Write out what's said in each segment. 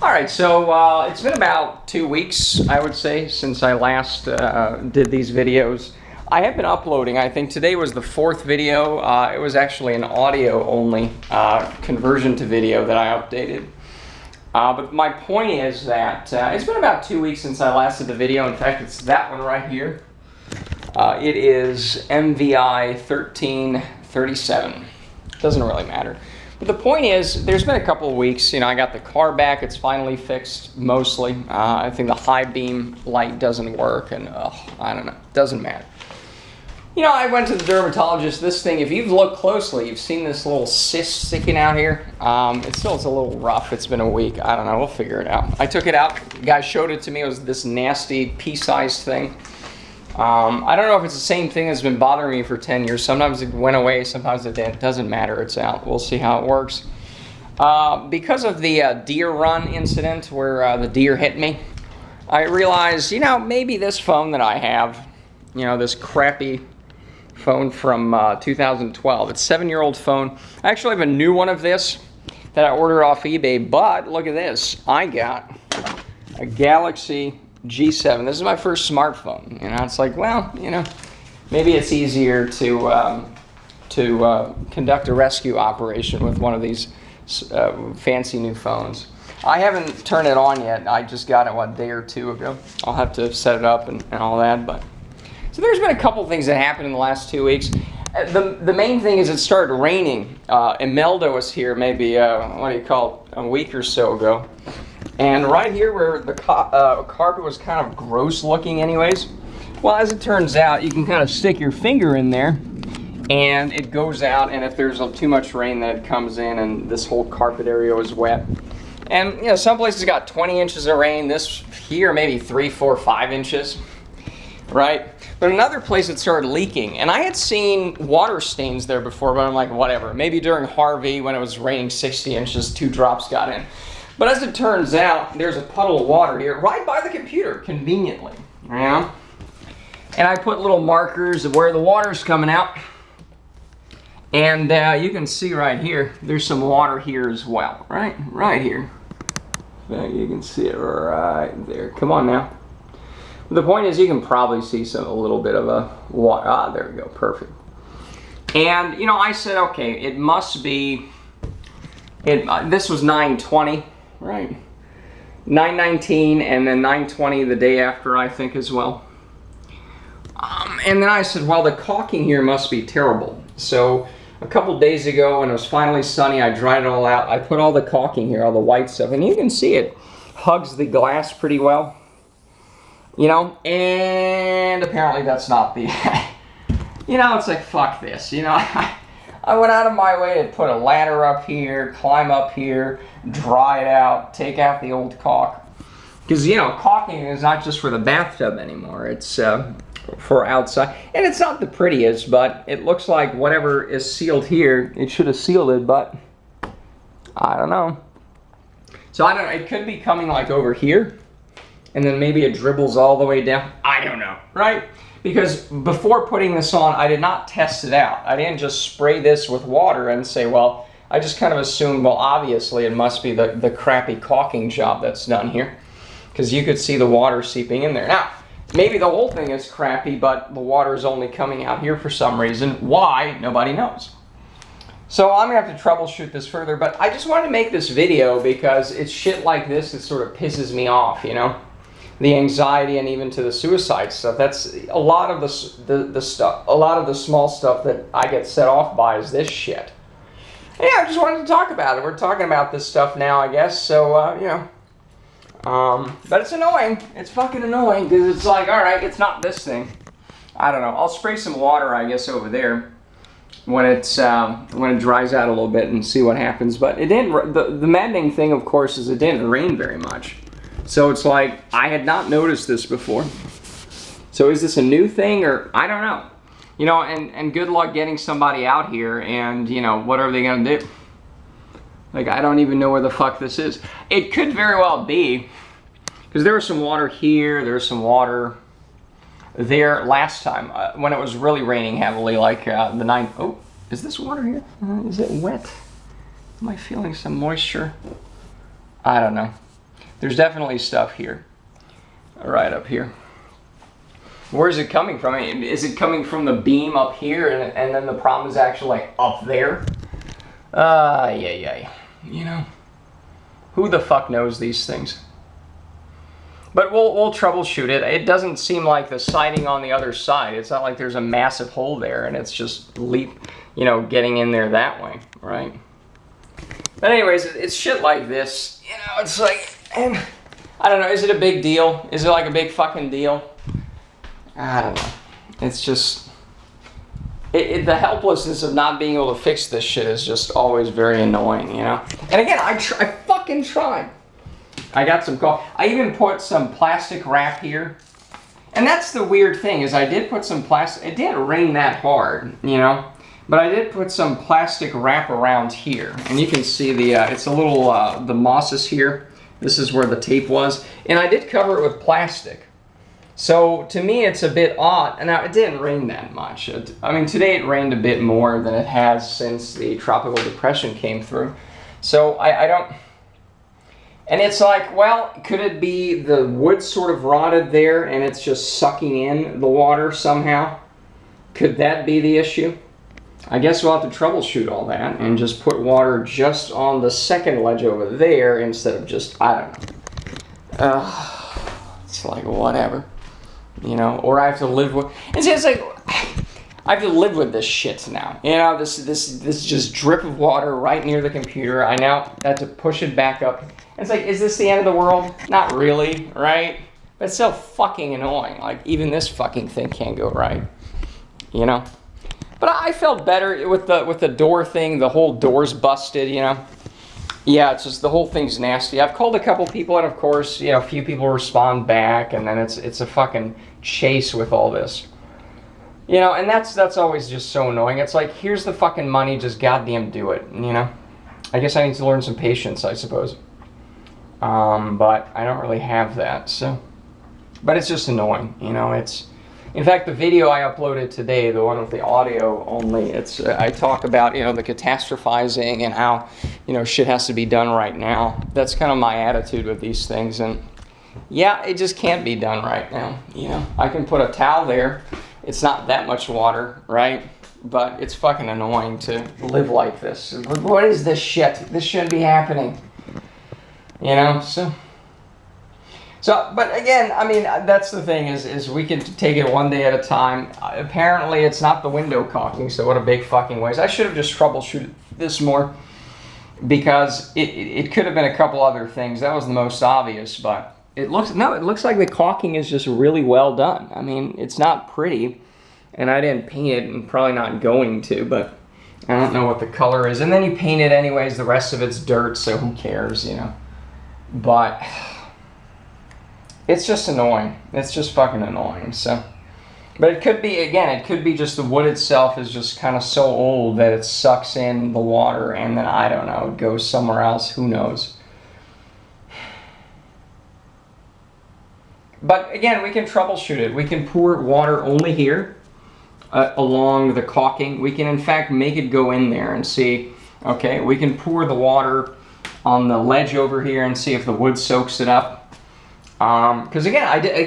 All right, so it's been about 2 weeks, I would say, since I last did these videos. I have been uploading. I think today was the 4th video. It was actually an audio-only conversion to video that I updated. But my point is that it's been about 2 weeks since I last did the video. In fact, it's that one right here. It is MVI 1337. Doesn't really matter. But the point is, there's been a couple of weeks. You know, I got the car back. It's finally fixed, mostly. I think the high beam light doesn't work, and I don't know. Doesn't matter. You know, I went to the dermatologist. This thing, if you've looked closely, you've seen this little cyst sticking out here. It's a little rough. It's been a week. I don't know. We'll figure it out. I took it out. The guy showed it to me. It was this nasty pea-sized thing. I don't know if it's the same thing that's been bothering me for 10 years. Sometimes it went away. Sometimes it didn't. Doesn't matter. It's out. We'll see how it works. Because of the deer run incident where the deer hit me, I realized, you know, maybe this phone that I have, you know, this crappy phone from 2012. It's a 7-year-old phone. I actually have a new one of this that I ordered off eBay, but look at this. I got a Galaxy G7. This is my first smartphone. You know, it's like, well, you know, maybe it's easier to conduct a rescue operation with one of these fancy new phones. I haven't turned it on yet. I just got it, what, a day or two ago. I'll have to set it up and all that, but... So there's been a couple things that happened in the last 2 weeks. The main thing is it started raining. Imelda was here maybe, what do you call it, a week or so ago. And right here where the carpet was kind of gross looking anyways, well, as it turns out, you can kind of stick your finger in there and it goes out, and if there's too much rain, then it comes in and this whole carpet area was wet. And, you know, some places got 20 inches of rain. This here, maybe 3, 4, 5 inches, right? But another place it started leaking, and I had seen water stains there before, but I'm like, whatever. Maybe during Harvey, when it was raining 60 inches, 2 drops got in. But as it turns out, there's a puddle of water here right by the computer, conveniently, you know? And I put little markers of where the water's coming out. And you can see right here, there's some water here as well, right? Right here. You can see it right there. Come on now. The point is, you can probably see a little bit of a water. Ah, there we go, perfect. And, you know, I said, okay, it must be, this was 9/20, right? 9/19, and then 9/20 the day after, I think, as well. And then I said, well, the caulking here must be terrible. So a couple days ago, when it was finally sunny, I dried it all out. I put all the caulking here, all the white stuff, and you can see it hugs the glass pretty well. You know, and apparently that's not the, you know, it's like, fuck this, you know. I went out of my way to put a ladder up here, climb up here, dry it out, take out the old caulk. Because, you know, caulking is not just for the bathtub anymore, it's for outside. And it's not the prettiest, but it looks like whatever is sealed here, it should have sealed it, but I don't know. So I don't know, it could be coming like over here. And then maybe it dribbles all the way down. I don't know, right? Because before putting this on, I did not test it out. I didn't just spray this with water and say, well, I just kind of assumed, well, obviously it must be the crappy caulking job that's done here. Because you could see the water seeping in there. Now, maybe the whole thing is crappy, but the water is only coming out here for some reason. Why? Nobody knows. So I'm going to have to troubleshoot this further, but I just wanted to make this video because it's shit like this that sort of pisses me off, you know? The anxiety and even to the suicide stuff. That's a lot of the stuff. A lot of the small stuff that I get set off by is this shit. And yeah, I just wanted to talk about it. We're talking about this stuff now, I guess. So you know, but it's annoying. It's fucking annoying because it's like, all right, it's not this thing. I don't know. I'll spray some water, I guess, over there when it's when it dries out a little bit and see what happens. But it didn't. The maddening thing, of course, is it didn't rain very much. So it's like, I had not noticed this before. So is this a new thing, or I don't know. You know, and good luck getting somebody out here, and, you know, what are they going to do? Like, I don't even know where the fuck this is. It could very well be, because there was some water here, there was some water there last time, when it was really raining heavily, like the 9th. Oh, is this water here? Is it wet? Am I feeling some moisture? I don't know. There's definitely stuff here. Right up here. Where is it coming from? I mean, is it coming from the beam up here and then the problem is actually like up there? Yeah. You know, who the fuck knows these things? But we'll troubleshoot it. It doesn't seem like the siding on the other side. It's not like there's a massive hole there and it's just getting in there that way, right? But anyways, it's shit like this. You know, it's like, and I don't know, is it a big deal? Is it like a big fucking deal? I don't know. It's just, the helplessness of not being able to fix this shit is just always very annoying, you know? And again, I fucking tried. I got some I even put some plastic wrap here. And that's the weird thing, is I did put some plastic, it didn't rain that hard, you know? But I did put some plastic wrap around here. And you can see it's a little, the mosses here. This is where the tape was. And I did cover it with plastic. So to me, it's a bit odd. And now it didn't rain that much. I mean, today it rained a bit more than it has since the tropical depression came through. So I don't, and it's like, well, could it be the wood sort of rotted there and it's just sucking in the water somehow? Could that be the issue? I guess we'll have to troubleshoot all that and just put water just on the second ledge over there instead of just, I don't know. It's like, whatever. You know, or I have to live with, it's like, I have to live with this shit now. You know, this just drip of water right near the computer. I now have to push it back up. It's like, is this the end of the world? Not really, right? But it's so fucking annoying. Like, even this fucking thing can't go right. You know? But I felt better with the door thing. The whole door's busted, you know? Yeah, it's just the whole thing's nasty. I've called a couple people and of course, you know, a few people respond back and then it's a fucking chase with all this. You know, and that's always just so annoying. It's like, here's the fucking money, just goddamn do it, you know? I guess I need to learn some patience, I suppose. But I don't really have that, so. But it's just annoying, you know, it's, in fact, the video I uploaded today, the one with the audio only, I talk about, you know, the catastrophizing and how, you know, shit has to be done right now. That's kind of my attitude with these things, and yeah, it just can't be done right now, you know. I can put a towel there, it's not that much water, right? But it's fucking annoying to live like this. What is this shit? This shouldn't be happening, you know, so, but again, I mean, that's the thing is we can take it one day at a time. Apparently, it's not the window caulking, so what a big fucking waste. I should have just troubleshooted this more because it could have been a couple other things. That was the most obvious, but it looks like the caulking is just really well done. I mean, it's not pretty, and I didn't paint it, and probably not going to, but I don't know what the color is. And then you paint it anyways, the rest of it's dirt, so who cares, you know. But it's just annoying. It's just fucking annoying, so. But it could be, again, it could be just the wood itself is just kind of so old that it sucks in the water and then, I don't know, it goes somewhere else, who knows. But again, we can troubleshoot it. We can pour water only here along the caulking. We can, in fact, make it go in there and see, okay, we can pour the water on the ledge over here and see if the wood soaks it up. Because again, I did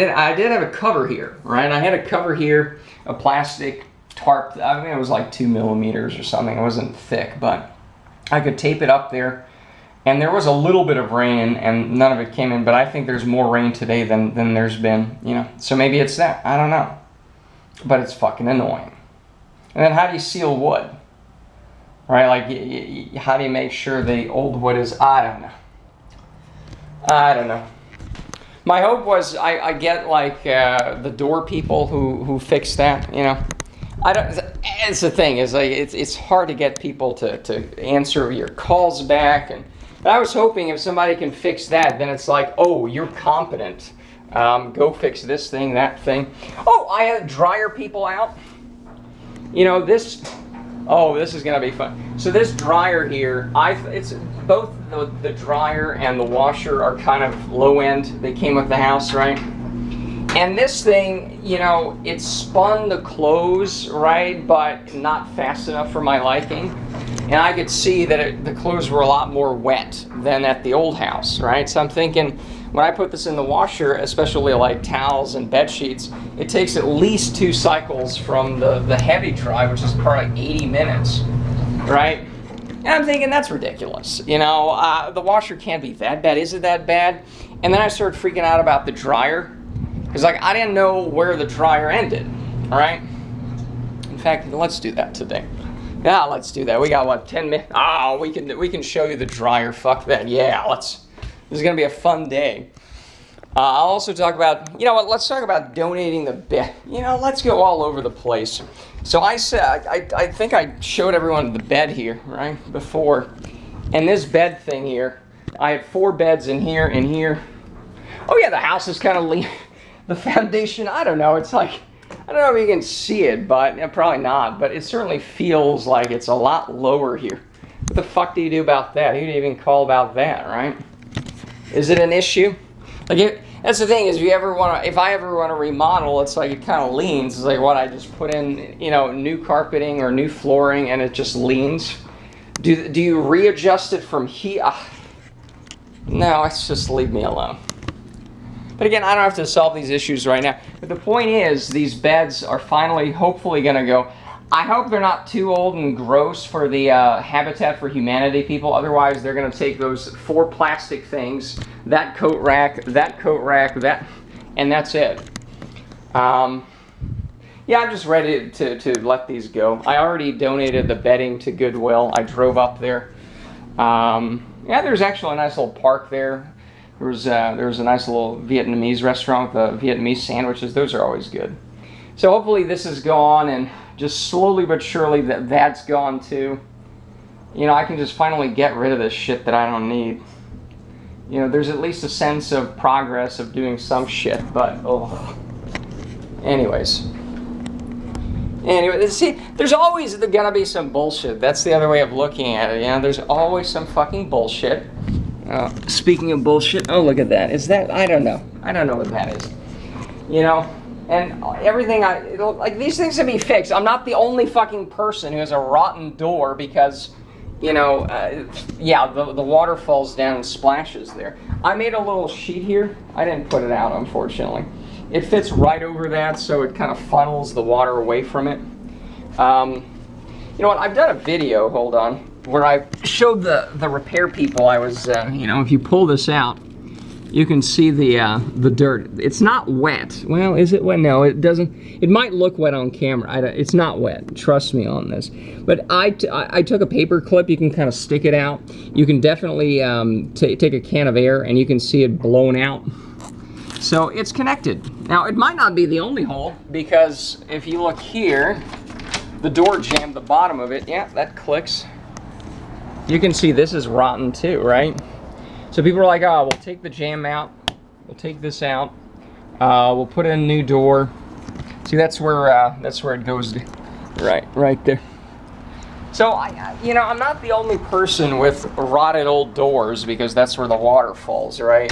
have a cover here, right? I had a cover here, a plastic tarp. I mean, it was like 2 millimeters or something. It wasn't thick, but I could tape it up there. And there was a little bit of rain, and none of it came in. But I think there's more rain today than there's been, you know. So maybe it's that. I don't know. But it's fucking annoying. And then how do you seal wood? Right? Like, how do you make sure the old wood is? I don't know. My hope was I get like the door people who fix that, you know. It's the thing is like it's hard to get people to answer your calls back, and I was hoping if somebody can fix that, then it's like, oh, you're competent. Go fix this thing, that thing. Oh, I had dryer people out. You know this. Oh, this is gonna be fun. So this dryer here, it's both the dryer and the washer are kind of low end. They came with the house, right? And this thing, you know, it spun the clothes, right, but not fast enough for my liking. And I could see that the clothes were a lot more wet than at the old house, right? So I'm thinking, when I put this in the washer, especially like towels and bed sheets, it takes at least 2 cycles from the heavy dry, which is probably 80 minutes, right? And I'm thinking, that's ridiculous. You know, the washer can't be that bad. Is it that bad? And then I started freaking out about the dryer. Because like, I didn't know where the dryer ended, all right? In fact, let's do that today. Yeah, let's do that. We got, what, 10 minutes? Oh, we can show you the dryer. Fuck that. Yeah, this is going to be a fun day. I'll also talk about, you know what, let's talk about donating the bed. You know, let's go all over the place. So I said, I think I showed everyone the bed here, right, before. And this bed thing here, I had 4 beds in here and here. Oh yeah, the house is kind of lean. The foundation, I don't know, it's like, I don't know if you can see it, but probably not, but it certainly feels like it's a lot lower here. What the fuck do you do about that? Who do you even call about that, right? Is it an issue? Like, that's the thing, is if I ever want to remodel, it's like it kind of leans. It's like, what, I just put in, you know, new carpeting or new flooring and it just leans? Do you readjust it from here? No, it's just leave me alone. But again, I don't have to solve these issues right now. But the point is, these beds are finally, hopefully, going to go. I hope they're not too old and gross for the Habitat for Humanity people. Otherwise, they're going to take those 4 plastic things, that coat rack, that, and that's it. Yeah, I'm just ready to let these go. I already donated the bedding to Goodwill. I drove up there. Yeah, there's actually a nice little park there. There was a nice little Vietnamese restaurant with the Vietnamese sandwiches. Those are always good. So hopefully this is gone, and just slowly but surely that's gone too. You know, I can just finally get rid of this shit that I don't need. You know, there's at least a sense of progress of doing some shit, but oh. Anyway, see, there's always gonna be some bullshit. That's the other way of looking at it. You know, there's always some fucking bullshit. Speaking of bullshit, oh look at that. Is that, I don't know what that is. You know, and everything, like these things can be fixed. I'm not the only fucking person who has a rotten door because, you know, yeah, the water falls down and splashes there. I made a little sheet here. I didn't put it out, unfortunately. It fits right over that, so it kind of funnels the water away from it. You know what, I've done a video, hold on, where I showed the repair people. I was, you know, if you pull this out, you can see the dirt. It's not wet. Well, is it wet? No, it doesn't. It might look wet on camera. It's not wet. Trust me on this. But I took a paper clip. You can kind of stick it out. You can definitely take a can of air and you can see it blown out. So it's connected. Now, it might not be the only hole, because if you look here, the door jammed the bottom of it. Yeah, that clicks. You can see this is rotten too, right? So people are like, oh, we'll take the jam out. We'll take this out. We'll put in a new door. See, that's where it goes. Right there. So, you know, I'm not the only person with rotted old doors, because that's where the water falls, right?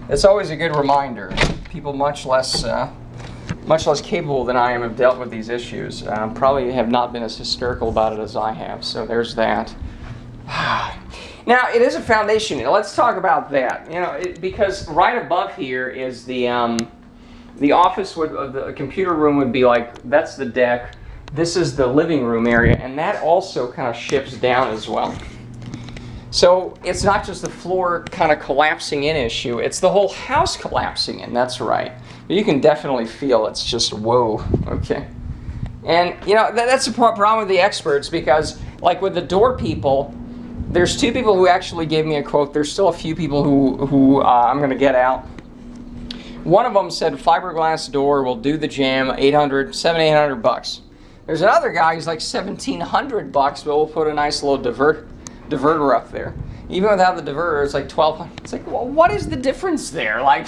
It's always a good reminder. People much less capable than I am have dealt with these issues. Probably have not been as hysterical about it as I have. So there's that. Now, it is a foundation. Let's talk about that. You know, because right above here is the office the computer room would be like, that's the deck. This is the living room area, and that also kind of shifts down as well. So it's not just the floor kind of collapsing in issue, it's the whole house collapsing in, that's right. You can definitely feel it's just, whoa, okay. And, you know, that's the problem with the experts, because, like with the door people, there's 2 people who actually gave me a quote. There's still a few people who I'm going to get out. One of them said fiberglass door will do the jam, $800 bucks. There's another guy who's like $1,700 bucks, but we'll put a nice little diverter up there. Even without the diverter, it's like $1,200. It's like, well, what is the difference there? Like,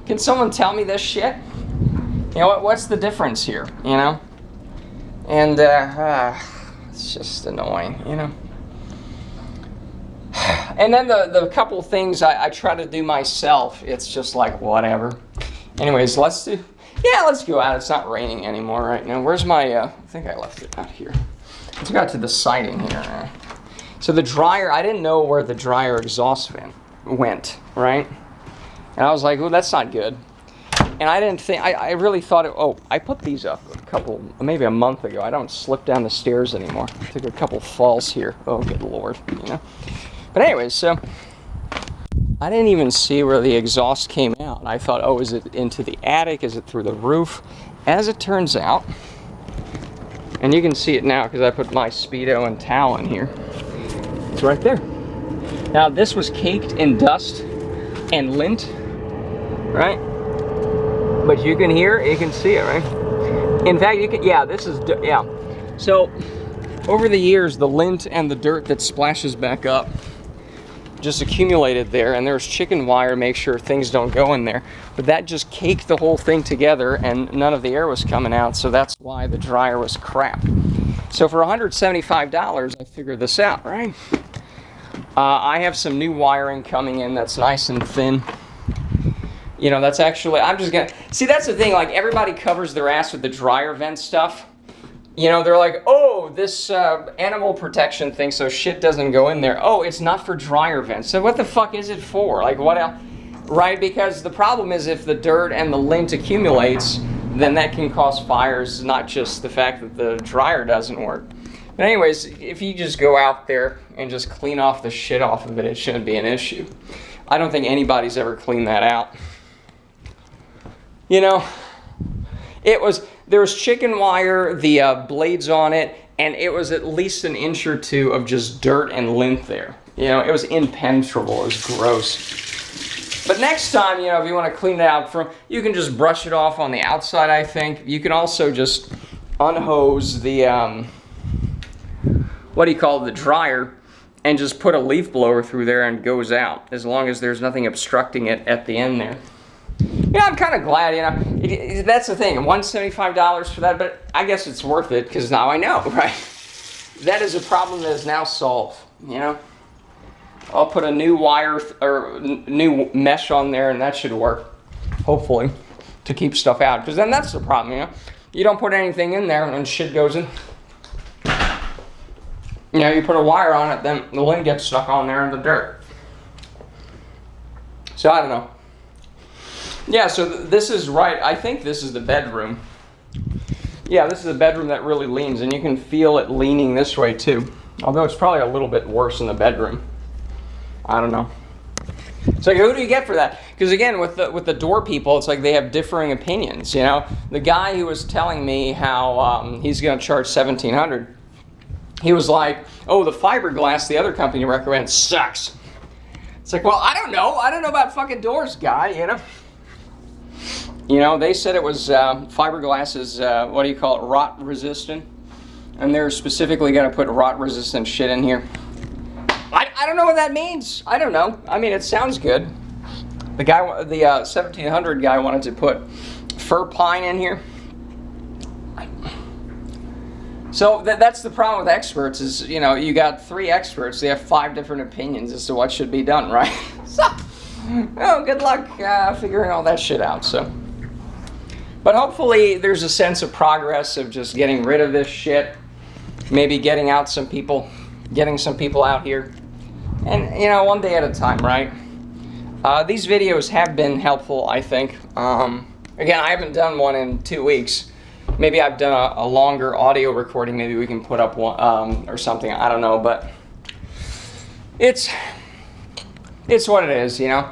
can someone tell me this shit? You know, what's the difference here, you know? And, it's just annoying, you know? And then the couple things I try to do myself, it's just like, whatever. Anyways, let's go out. It's not raining anymore right now. Where's my, I think I left it out here. Let's go out to the siding here. So the dryer, I didn't know where the dryer exhaust fan went, right? And I was like, well, that's not good. And I didn't think, I really thought, I put these up maybe a month ago. I don't slip down the stairs anymore. I took a couple falls here. Oh, good Lord, you know. But anyways, so I didn't even see where the exhaust came out. I thought, oh, is it into the attic? Is it through the roof? As it turns out, and you can see it now because I put my Speedo and towel in here. It's right there. Now, this was caked in dust and lint, right? But you can see it, right? In fact, So, over the years, the lint and the dirt that splashes back up just accumulated there, and there's chicken wire to make sure things don't go in there. But that just caked the whole thing together, and none of the air was coming out, so that's why the dryer was crap. So for $175, I figured this out, right? I have some new wiring coming in that's nice and thin. You know, that's actually, I'm just gonna, see, that's the thing, like, everybody covers their ass with the dryer vent stuff. You know, they're like, oh, this animal protection thing so shit doesn't go in there. Oh, it's not for dryer vents. So what the fuck is it for? Like, what else? Right? Because the problem is if the dirt and the lint accumulates, then that can cause fires, not just the fact that the dryer doesn't work. But anyways, if you just go out there and just clean off the shit off of it, it shouldn't be an issue. I don't think anybody's ever cleaned that out. You know, there was chicken wire, the blades on it, and it was at least an inch or two of just dirt and lint there. You know, it was impenetrable, it was gross. But next time, you know, if you want to clean it out you can just brush it off on the outside, I think. You can also just unhose the, the dryer, and just put a leaf blower through there and it goes out, as long as there's nothing obstructing it at the end there. Yeah, I'm kind of glad, you know, that's the thing, $175 for that, but I guess it's worth it, because now I know, right? That is a problem that is now solved, you know? I'll put a new wire, or new mesh on there, and that should work, hopefully, to keep stuff out, because then that's the problem, you know? You don't put anything in there, and shit goes in. You know, you put a wire on it, then the lint gets stuck on there in the dirt. So, I don't know. Yeah, so this is right. I think this is the bedroom. Yeah, this is the bedroom that really leans, and you can feel it leaning this way too. Although it's probably a little bit worse in the bedroom. I don't know. So who do you get for that? Because again, with the door people, it's like they have differing opinions. You know, the guy who was telling me how he's going to charge $1,700, he was like, "Oh, the fiberglass the other company recommends sucks." It's like, well, I don't know. I don't know about fucking doors, guy. You know. You know, they said it was fiberglass is, rot resistant. And they're specifically going to put rot resistant shit in here. I don't know what that means. I don't know. I mean, it sounds good. The 1700 guy wanted to put fir pine in here. So that's the problem with experts is, you know, you got 3 experts. They have 5 different opinions as to what should be done, right? So, oh, good luck figuring all that shit out, so. But hopefully there's a sense of progress of just getting rid of this shit. Maybe getting some people out here. And, you know, one day at a time, right? These videos have been helpful, I think. Again, I haven't done one in 2 weeks. Maybe I've done a longer audio recording. Maybe we can put up one or something. I don't know, but it's what it is, you know.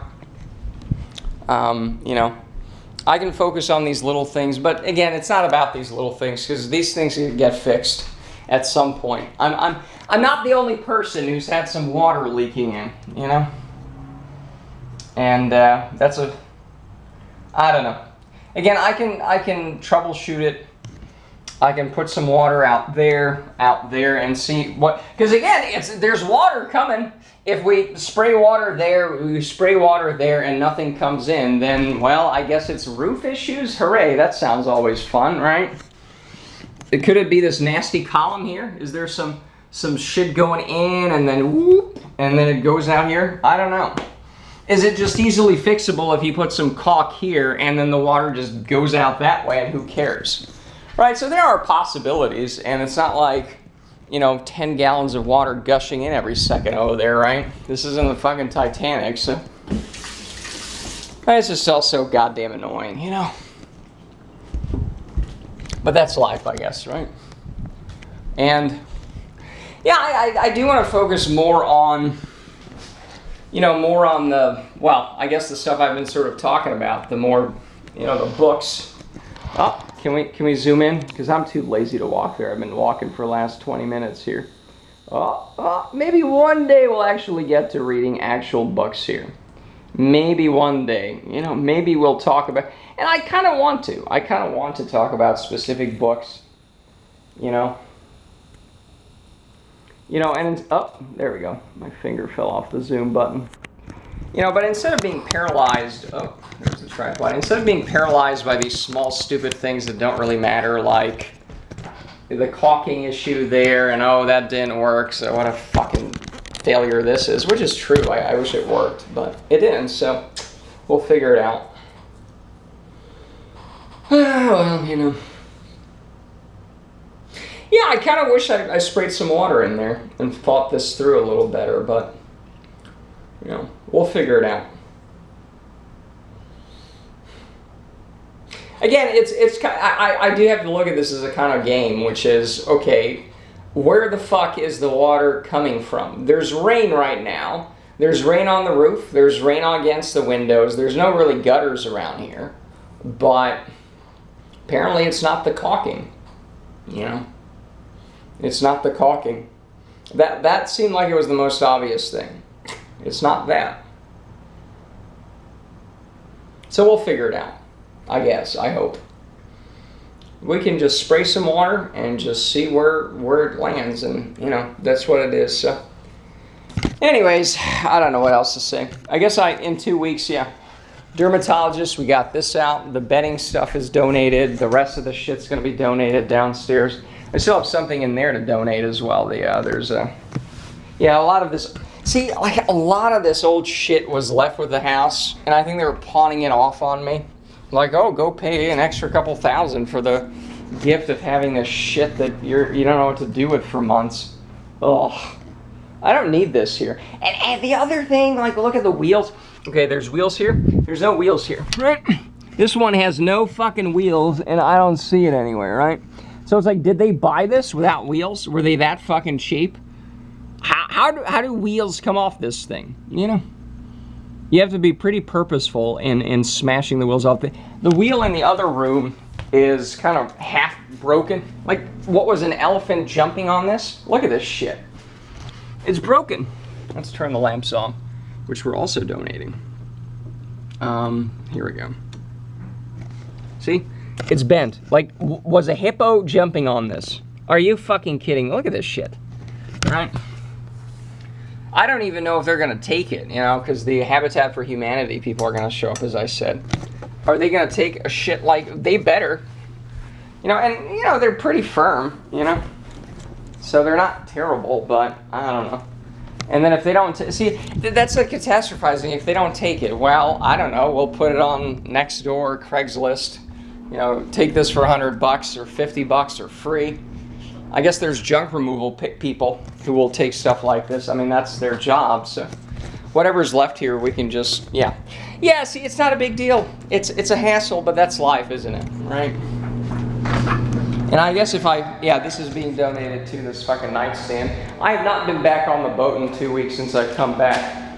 You know, I can focus on these little things, but again, it's not about these little things because these things get fixed at some point. I'm not the only person who's had some water leaking in, you know. And I don't know. Again, I can troubleshoot it. I can put some water out there, and see what. Because again, there's water coming. If we spray water there, and nothing comes in, then, well, I guess it's roof issues? Hooray, that sounds always fun, right? Could it be this nasty column here? Is there some shit going in, and then whoop, and then it goes out here? I don't know. Is it just easily fixable if you put some caulk here and then the water just goes out that way and who cares? Right, so there are possibilities, and it's not like, you know, 10 gallons of water gushing in every second over there, right? This isn't the fucking Titanic, so it's just all so goddamn annoying, you know? But that's life, I guess, right? And yeah, I do want to focus more on, you know, more on the, well, I guess the stuff I've been sort of talking about, the more, you know, the books. Oh, can we zoom in? Because I'm too lazy to walk there. I've been walking for the last 20 minutes here. Maybe one day we'll actually get to reading actual books here. Maybe one day, you know, maybe we'll talk about, and I kind of want to. I kind of want to talk about specific books, you know. You know, and, oh, there we go. My finger fell off the zoom button. You know, but instead of being paralyzed, oh, there's the tripod. Instead of being paralyzed by these small, stupid things that don't really matter, like the caulking issue there, and oh, that didn't work, so what a fucking failure this is, which is true. I wish it worked, but it didn't, so we'll figure it out. Well, you know. Yeah, I kind of wish I sprayed some water in there and thought this through a little better, but, you know, we'll figure it out. Again, I do have to look at this as a kind of game, which is, okay, where the fuck is the water coming from? There's rain right now. There's rain on the roof. There's rain against the windows. There's no really gutters around here, but apparently it's not the caulking, you know? It's not the caulking. That seemed like it was the most obvious thing. It's not that. So we'll figure it out, I guess, I hope. We can just spray some water and just see where it lands, and, you know, that's what it is. So anyways, I don't know what else to say. I guess in 2 weeks, yeah. Dermatologist, we got this out. The bedding stuff is donated. The rest of the shit's going to be donated downstairs. I still have something in there to donate as well. There's a lot of this. See, like a lot of this old shit was left with the house, and I think they were pawning it off on me. Like, oh, go pay an extra couple $1,000 for the gift of having this shit that you don't know what to do with for months. Oh, I don't need this here. And the other thing, like, look at the wheels. Okay, there's wheels here. There's no wheels here, right? This one has no fucking wheels, and I don't see it anywhere, right? So it's like, did they buy this without wheels? Were they that fucking cheap? How do wheels come off this thing? You know, you have to be pretty purposeful in smashing the wheels off. The wheel in the other room is kind of half broken. Like, what was an elephant jumping on this? Look at this shit. It's broken. Let's turn the lamps on, which we're also donating. Here we go. See? It's bent. Like, was a hippo jumping on this? Are you fucking kidding? Look at this shit. Right? I don't even know if they're going to take it, you know, because the Habitat for Humanity people are going to show up, as I said. Are they going to take a shit like... They better. You know, and, you know, they're pretty firm, you know. So they're not terrible, but I don't know. And then if they don't... See, that's the catastrophizing. If they don't take it, well, I don't know. We'll put it on Nextdoor, Craigslist. You know, take this for $100 or $50 or free. I guess there's junk removal people who will take stuff like this. I mean, that's their job. So whatever's left here, we can just, yeah. Yeah, see, it's not a big deal. It's a hassle, but that's life, isn't it? Right? And I guess this is being donated to this fucking nightstand. I have not been back on the boat in 2 weeks since I've come back.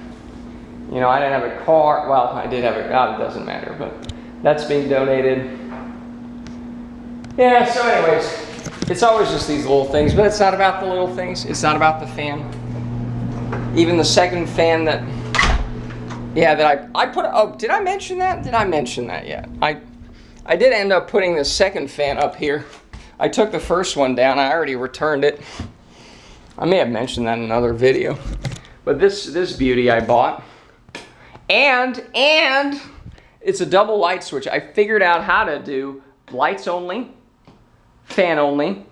You know, I didn't have a car. Well, I did have it doesn't matter, but that's being donated. Yeah, so anyways, it's always just these little things, but it's not about the little things. It's not about the fan. Even the second fan that I put, oh, did I mention that? Did I mention that yet? I did end up putting the second fan up here. I took the first one down. I already returned it. I may have mentioned that in another video. But this beauty I bought. And it's a double light switch. I figured out how to do lights only, fan only,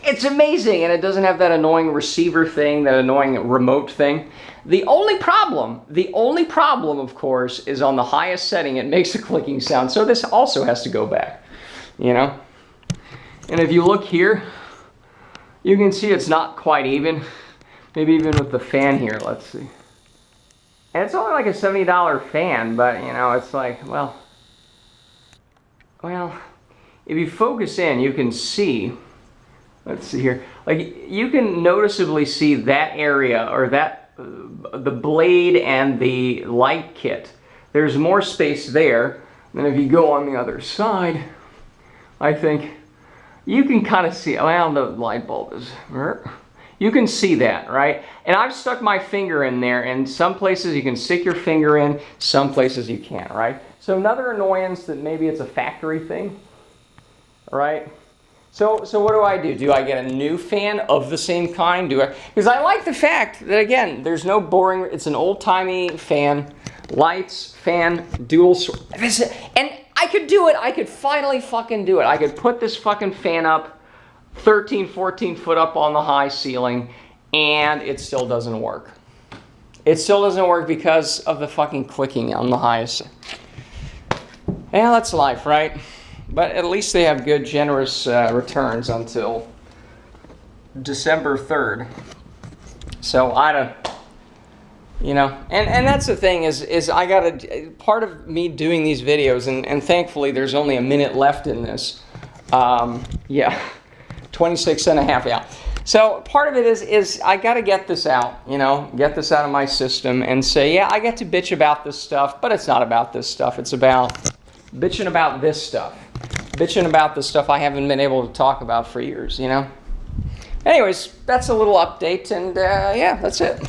It's amazing, and it doesn't have that annoying receiver thing, that annoying remote thing. The only problem, of course, is on the highest setting, it makes a clicking sound. So this also has to go back, you know? And if you look here, you can see it's not quite even. Maybe even with the fan here, let's see. And it's only like a $70 fan, but you know, it's like, well, if you focus in, you can see, let's see here, like you can noticeably see that area, or that, the blade and the light kit. There's more space there than if you go on the other side. I think you can kind of see, well, the light bulb is, you can see that, right? And I've stuck my finger in there, and some places you can stick your finger in, some places you can't, right? So another annoyance that maybe it's a factory thing, right? So what do? Do I get a new fan of the same kind? Because I like the fact that, again, there's no boring, it's an old-timey fan, lights, fan, dual, and I could do it. I could finally fucking do it. I could put this fucking fan up 13, 14 foot up on the high ceiling, and it still doesn't work. It still doesn't work because of the fucking clicking on the highest. Yeah, that's life, right? But at least they have good, generous returns until December 3rd. So I don't, you know, and that's the thing is I gotta, part of me doing these videos, and thankfully there's only a minute left in this. Yeah, 26 and a half, yeah. So part of it is I gotta get this out, you know, get this out of my system and say, yeah, I get to bitch about this stuff, but it's not about this stuff. It's about bitching about this stuff. Bitching about the stuff I haven't been able to talk about for years, you know? Anyways, that's a little update, and yeah, that's it.